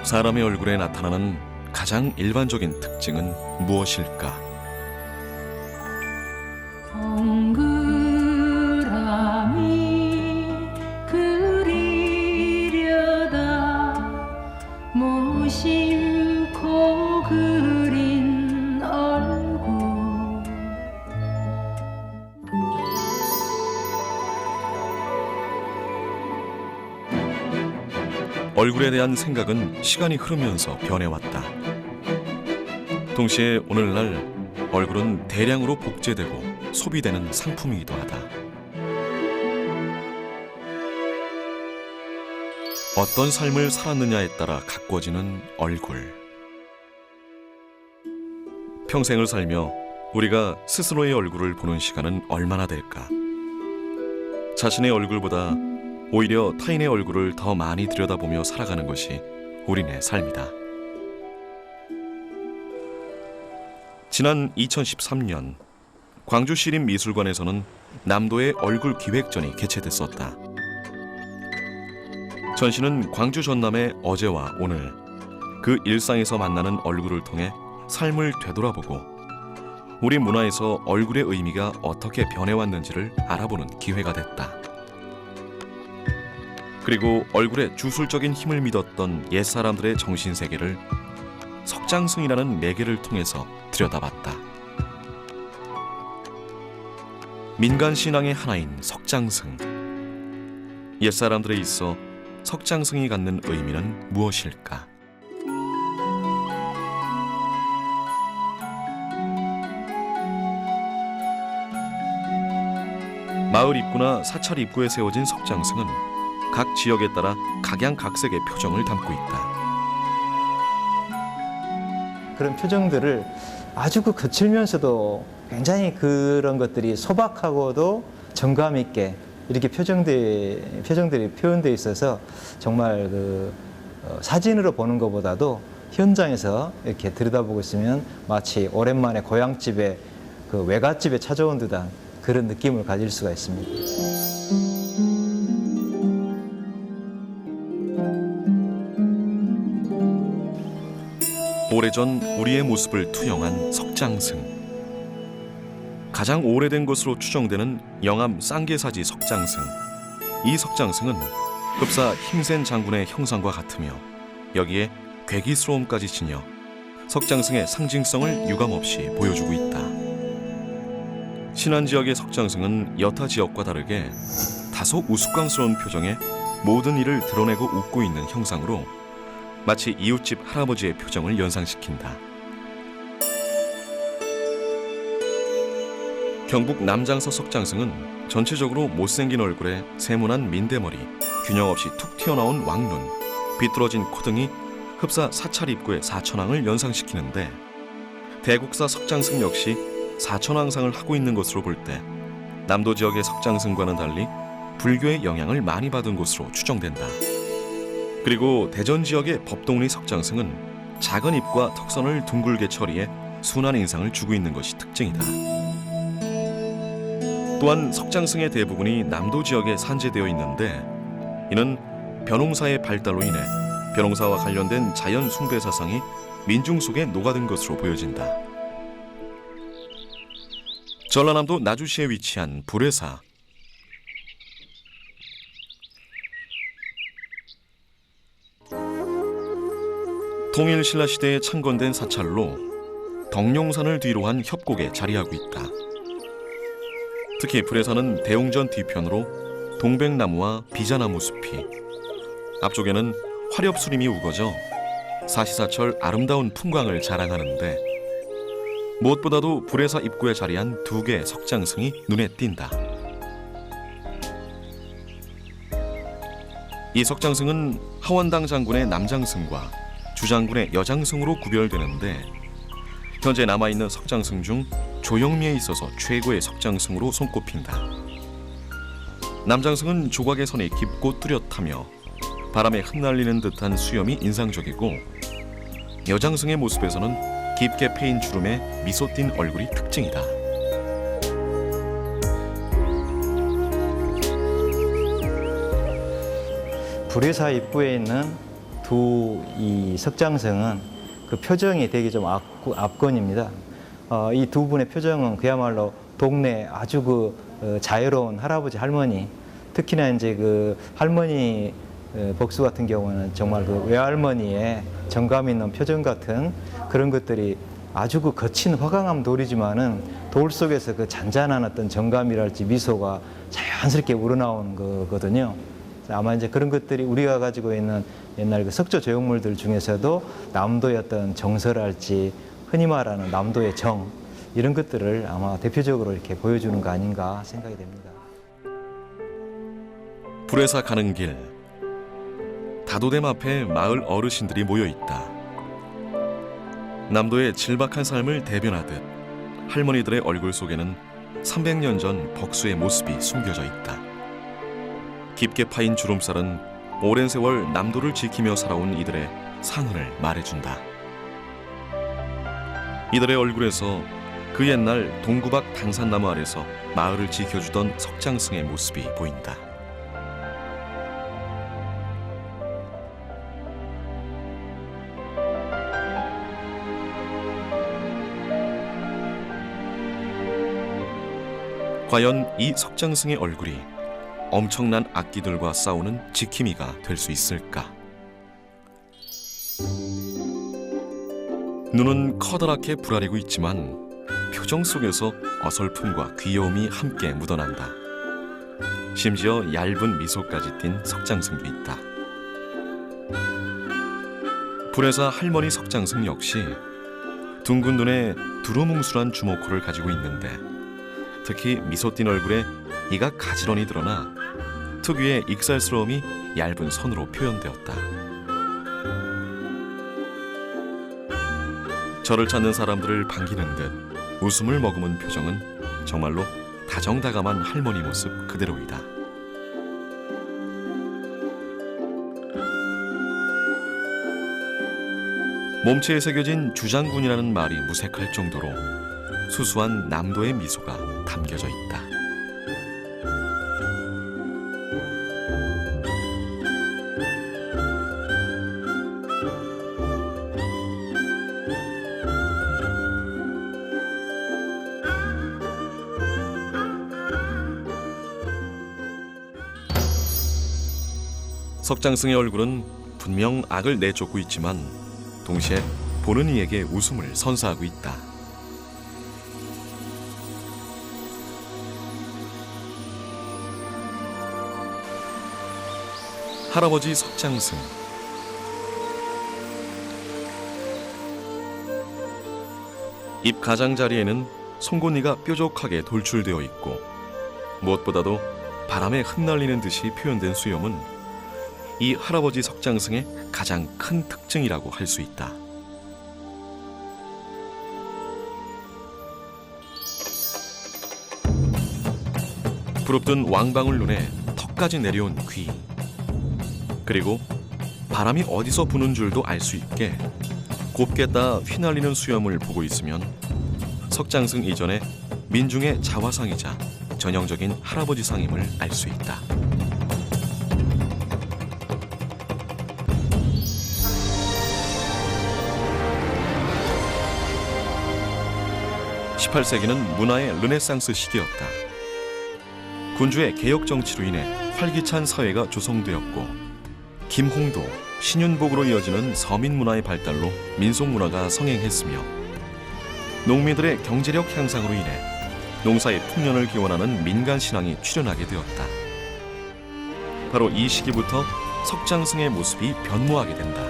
사람의 얼굴에 나타나는 가장 일반적인 특징은 무엇일까? 동그라미 그리려다 무심코 그린 얼굴. 얼굴에 대한 생각은 시간이 흐르면서 변해왔다. 동시에 오늘날 얼굴은 대량으로 복제되고 소비되는 상품이기도 하다. 어떤 삶을 살았느냐에 따라 가꿔지는 얼굴. 평생을 살며 우리가 스스로의 얼굴을 보는 시간은 얼마나 될까? 자신의 얼굴보다 오히려 타인의 얼굴을 더 많이 들여다보며 살아가는 것이 우리네 삶이다. 지난 2013년 광주시립미술관에서는 남도의 얼굴 기획전이 개최됐었다. 전시는 광주 전남의 어제와 오늘, 그 일상에서 만나는 얼굴을 통해 삶을 되돌아보고 우리 문화에서 얼굴의 의미가 어떻게 변해왔는지를 알아보는 기회가 됐다. 그리고 얼굴에 주술적인 힘을 믿었던 옛사람들의 정신세계를 석장승이라는 매개를 통해서 들여다봤다. 민간신앙의 하나인 석장승. 옛사람들에 있어 석장승이 갖는 의미는 무엇일까? 마을 입구나 사찰 입구에 세워진 석장승은 각 지역에 따라 각양각색의 표정을 담고 있다. 그런 표정들을 아주 거칠면서도 굉장히 그런 것들이 소박하고도 정감 있게 이렇게 표정들이 표현되어 있어서 정말 사진으로 보는 것보다도 현장에서 이렇게 들여다보고 있으면 마치 오랜만에 고향집에 외갓집에 찾아온 듯한 그런 느낌을 가질 수가 있습니다. 오래전 우리의 모습을 투영한 석장승. 가장 오래된 것으로 추정되는 영암 쌍계사지 석장승. 이 석장승은 흡사 힘센 장군의 형상과 같으며 여기에 괴기스러움까지 지녀 석장승의 상징성을 유감없이 보여주고 있다. 신안 지역의 석장승은 여타 지역과 다르게 다소 우스꽝스러운 표정에 모든 일을 드러내고 웃고 있는 형상으로 마치 이웃집 할아버지의 표정을 연상시킨다. 경북 남장서 석장승은 전체적으로 못생긴 얼굴에 세모난 민대머리, 균형 없이 툭 튀어나온 왕눈, 비뚤어진 코 등이 흡사 사찰 입구의 사천왕을 연상시키는데 대국사 석장승 역시 사천왕상을 하고 있는 것으로 볼 때 남도 지역의 석장승과는 달리 불교의 영향을 많이 받은 것으로 추정된다. 그리고 대전 지역의 법동리 석장승은 작은 입과 턱선을 둥글게 처리해 순한 인상을 주고 있는 것이 특징이다. 또한 석장승의 대부분이 남도 지역에 산재되어 있는데 이는 벼농사의 발달로 인해 벼농사와 관련된 자연 숭배 사상이 민중 속에 녹아든 것으로 보여진다. 전라남도 나주시에 위치한 불회사. 통일신라시대에 창건된 사찰로 덕룡산을 뒤로 한 협곡에 자리하고 있다. 특히 불회사는 대웅전 뒤편으로 동백나무와 비자나무 숲이, 앞쪽에는 화렵수림이 우거져 사시사철 아름다운 풍광을 자랑하는데 무엇보다도 불회사 입구에 자리한 두 개의 석장승이 눈에 띈다. 이 석장승은 하원당 장군의 남장승과 주장군의 여장승으로 구별되는데 현재 남아있는 석장승 중 조영미에 있어서 최고의 석장승으로 손꼽힌다. 남장승은 조각의 선이 깊고 뚜렷하며 바람에 흩날리는 듯한 수염이 인상적이고 여장승의 모습에서는 깊게 패인 주름에 미소 띈 얼굴이 특징이다. 불회사 입구에 있는 두 이 석장성은 그 표정이 되게 좀 압권입니다. 이 두 분의 표정은 그야말로 동네 아주 자유로운 할아버지 할머니, 특히나 이제 그 할머니 복수 같은 경우는 정말 그 외할머니의 정감 있는 표정 같은 그런 것들이 아주 그 거친 화강암 돌이지만은 돌 속에서 그 잔잔한 어떤 정감이랄지 미소가 자연스럽게 우러나오는 거거든요. 아마 이제 그런 것들이 우리가 가지고 있는 옛날 그 석조 조형물들 중에서도 남도의 어떤 정서랄지 흔히 말하는 남도의 정 이런 것들을 아마 대표적으로 이렇게 보여주는 거 아닌가 생각이 됩니다. 불회사 가는 길, 다도댐 앞에 마을 어르신들이 모여 있다. 남도의 질박한 삶을 대변하듯 할머니들의 얼굴 속에는 300년 전 벅수의 모습이 숨겨져 있다. 깊게 파인 주름살은 오랜 세월 남도를 지키며 살아온 이들의 상흔을 말해준다. 이들의 얼굴에서 그 옛날 동구박 당산나무 아래서 마을을 지켜주던 석장승의 모습이 보인다. 과연 이 석장승의 얼굴이 엄청난 악기들과 싸우는 지킴이가 될 수 있을까? 눈은 커다랗게 부라리고 있지만 표정 속에서 어설픔과 귀여움이 함께 묻어난다. 심지어 얇은 미소까지 띤 석장승도 있다. 불회사 할머니 석장승 역시 둥근 눈에 두루뭉술한 주먹코를 가지고 있는데 특히 미소 띤 얼굴에 이가 가지런히 드러나 특유의 익살스러움이 얇은 선으로 표현되었다. 저를 찾는 사람들을 반기는 듯 웃음을 머금은 표정은 정말로 다정다감한 할머니 모습 그대로이다. 몸체에 새겨진 주장군이라는 말이 무색할 정도로 수수한 남도의 미소가 담겨져 있다. 석장승의 얼굴은 분명 악을 내쫓고 있지만 동시에 보는 이에게 웃음을 선사하고 있다. 할아버지 석장승. 입 가장자리에는 송곳니가 뾰족하게 돌출되어 있고 무엇보다도 바람에 흩날리는 듯이 표현된 수염은 이 할아버지 석장승의 가장 큰 특징이라고 할 수 있다. 부릅뜬 왕방울 눈에 턱까지 내려온 귀, 그리고 바람이 어디서 부는 줄도 알 수 있게 곱게 따 휘날리는 수염을 보고 있으면 석장승 이전에 민중의 자화상이자 전형적인 할아버지상임을 알 수 있다. 18세기는 문화의 르네상스 시기였다. 군주의 개혁 정치로 인해 활기찬 사회가 조성되었고 김홍도, 신윤복으로 이어지는 서민 문화의 발달로 민속 문화가 성행했으며 농민들의 경제력 향상으로 인해 농사의 풍년을 기원하는 민간 신앙이 출현하게 되었다. 바로 이 시기부터 석장승의 모습이 변모하게 된다.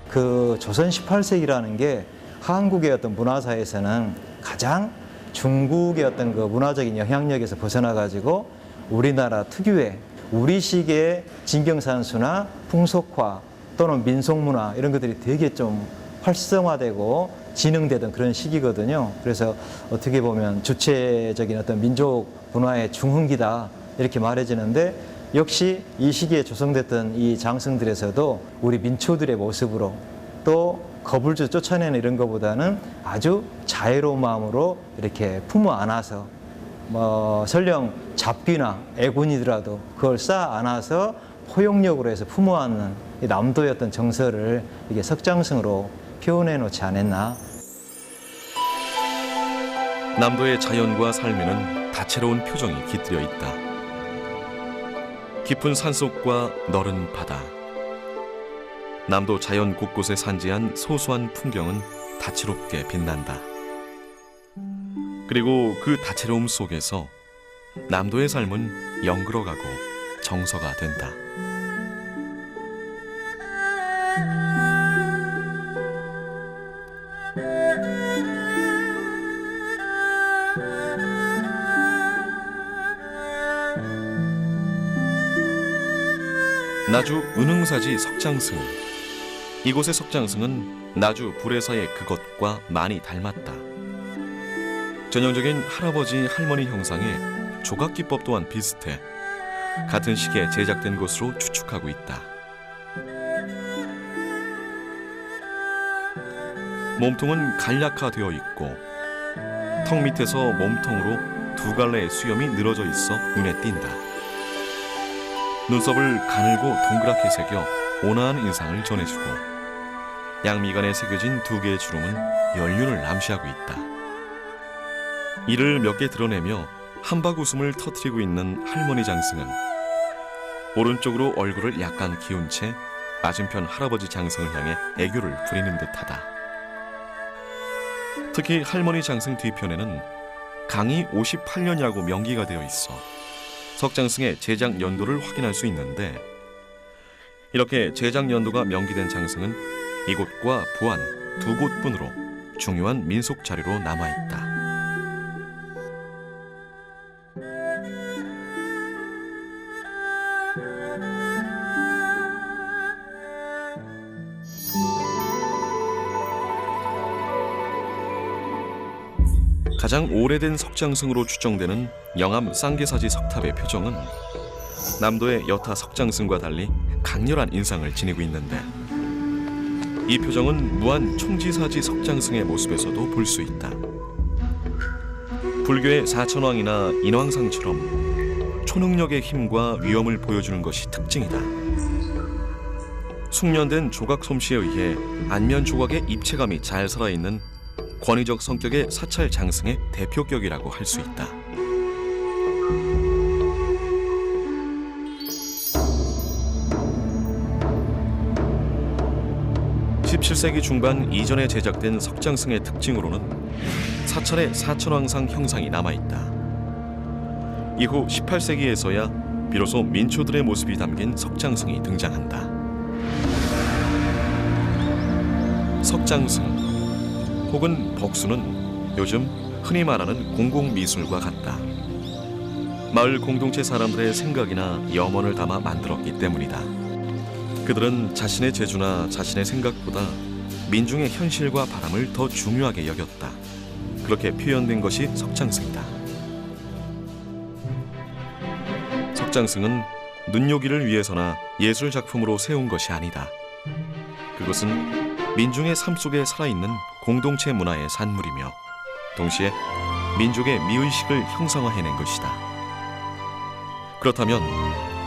그 조선 18세기라는 게 한국의 어떤 문화사에서는 가장 중국의 어떤 그 문화적인 영향력에서 벗어나 가지고 우리나라 특유의 우리식의 진경산수나 풍속화 또는 민속문화 이런 것들이 되게 좀 활성화되고 진흥되던 그런 시기거든요. 그래서 어떻게 보면 주체적인 어떤 민족 문화의 중흥기다 이렇게 말해지는데 역시 이 시기에 조성됐던 이 장승들에서도 우리 민초들의 모습으로 또 겁을 쫓아내는 이런 것보다는 아주 자애로운 마음으로 이렇게 품어 안아서 설령 잡귀나 애군이더라도 그걸 쌓아 안아서 포용력으로 해서 품어왔는 이 남도의 어떤 정서를 이게 석장승으로 표현해 놓지 않았나. 남도의 자연과 삶에는 다채로운 표정이 깃들여 있다. 깊은 산속과 너른 바다, 남도 자연 곳곳에 산지한 소소한 풍경은 다채롭게 빛난다. 그리고 그 다채로움 속에서 남도의 삶은 영글어가고 정서가 된다. 나주 은흥사지 석장승. 이곳의 석장승은 나주 불회사의 그것과 많이 닮았다. 전형적인 할아버지 할머니 형상의 조각기법 또한 비슷해 같은 시기에 제작된 것으로 추측하고 있다. 몸통은 간략화되어 있고 턱 밑에서 몸통으로 두 갈래의 수염이 늘어져 있어 눈에 띈다. 눈썹을 가늘고 동그랗게 새겨 온화한 인상을 전해주고 양미간에 새겨진 두 개의 주름은 연륜을 암시하고 있다. 이를 몇 개 드러내며 한박 웃음을 터뜨리고 있는 할머니 장승은 오른쪽으로 얼굴을 약간 기운 채 맞은편 할아버지 장승을 향해 애교를 부리는 듯하다. 특히 할머니 장승 뒤편에는 강이 58년이라고 명기가 되어 있어 석장승의 제작 연도를 확인할 수 있는데, 이렇게 제작 연도가 명기된 장승은 이곳과 부안 두 곳뿐으로 중요한 민속 자료로 남아있다. 가장 오래된 석장승으로 추정되는 영암 쌍계사지 석탑의 표정은 남도의 여타 석장승과 달리 강렬한 인상을 지니고 있는데, 이 표정은 무안 총지사지 석장승의 모습에서도 볼 수 있다. 불교의 사천왕이나 인왕상처럼 초능력의 힘과 위엄을 보여주는 것이 특징이다. 숙련된 조각 솜씨에 의해 안면 조각의 입체감이 잘 살아있는 권위적 성격의 사찰 장승의 대표격이라고 할 수 있다. (17세기) 중반 이전에 제작된 석장승의 특징으로는 사찰의 사천왕상 형상이 남아있다. 이후 (18세기에서야) 비로소 민초들의 모습이 담긴 석장승이 등장한다. 석장승 혹은 벅수는 요즘 흔히 말하는 공공미술과 같다. 마을 공동체 사람들의 생각이나 염원을 담아 만들었기 때문이다. 그들은 자신의 재주나 자신의 생각보다 민중의 현실과 바람을 더 중요하게 여겼다. 그렇게 표현된 것이 석장승이다. 석장승은 눈요기를 위해서나 예술 작품으로 세운 것이 아니다. 그것은 민중의 삶 속에 살아있는 공동체 문화의 산물이며 동시에 민족의 미의식을 형상화해낸 것이다. 그렇다면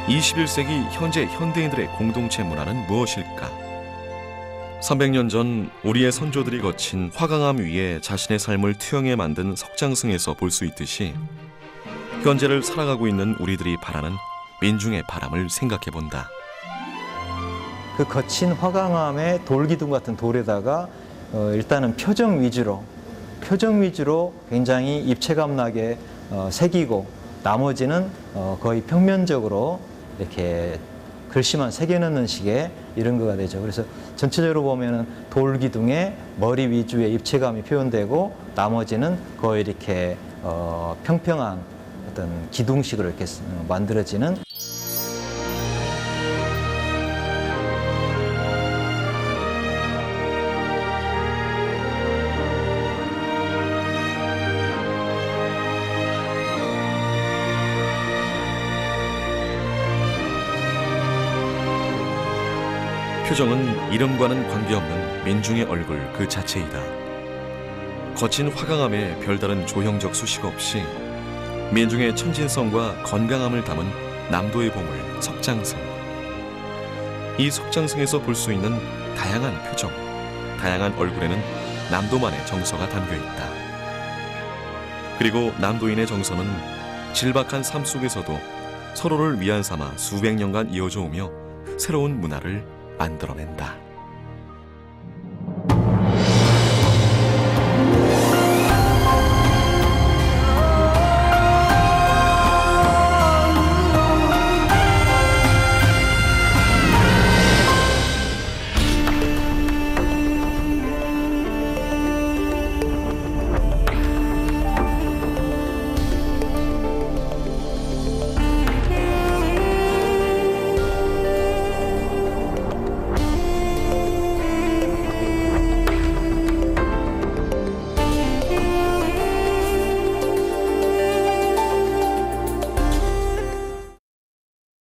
21세기 현재 현대인들의 공동체 문화는 무엇일까? 300년 전 우리의 선조들이 거친 화강암 위에 자신의 삶을 투영해 만든 석장승에서 볼 수 있듯이 현재를 살아가고 있는 우리들이 바라는 민중의 바람을 생각해본다. 그 거친 화강암의 돌기둥 같은 돌에다가 일단은 표정 위주로 굉장히 입체감 나게 새기고 나머지는 거의 평면적으로 이렇게 글씨만 새겨넣는 식의 이런 거가 되죠. 그래서 전체적으로 보면은 돌기둥에 머리 위주의 입체감이 표현되고 나머지는 거의 이렇게 평평한 어떤 기둥식으로 이렇게 만들어지는. 표정은 이름과는 관계없는 민중의 얼굴 그 자체이다. 거친 화강암에 별다른 조형적 수식 없이 민중의 천진성과 건강함을 담은 남도의 보물 석장승. 이 속장승에서 볼 수 있는 다양한 표정, 다양한 얼굴에는 남도만의 정서가 담겨 있다. 그리고 남도인의 정서는 질박한 삶 속에서도 서로를 위안 삼아 수백 년간 이어져 오며 새로운 문화를 만들어낸다.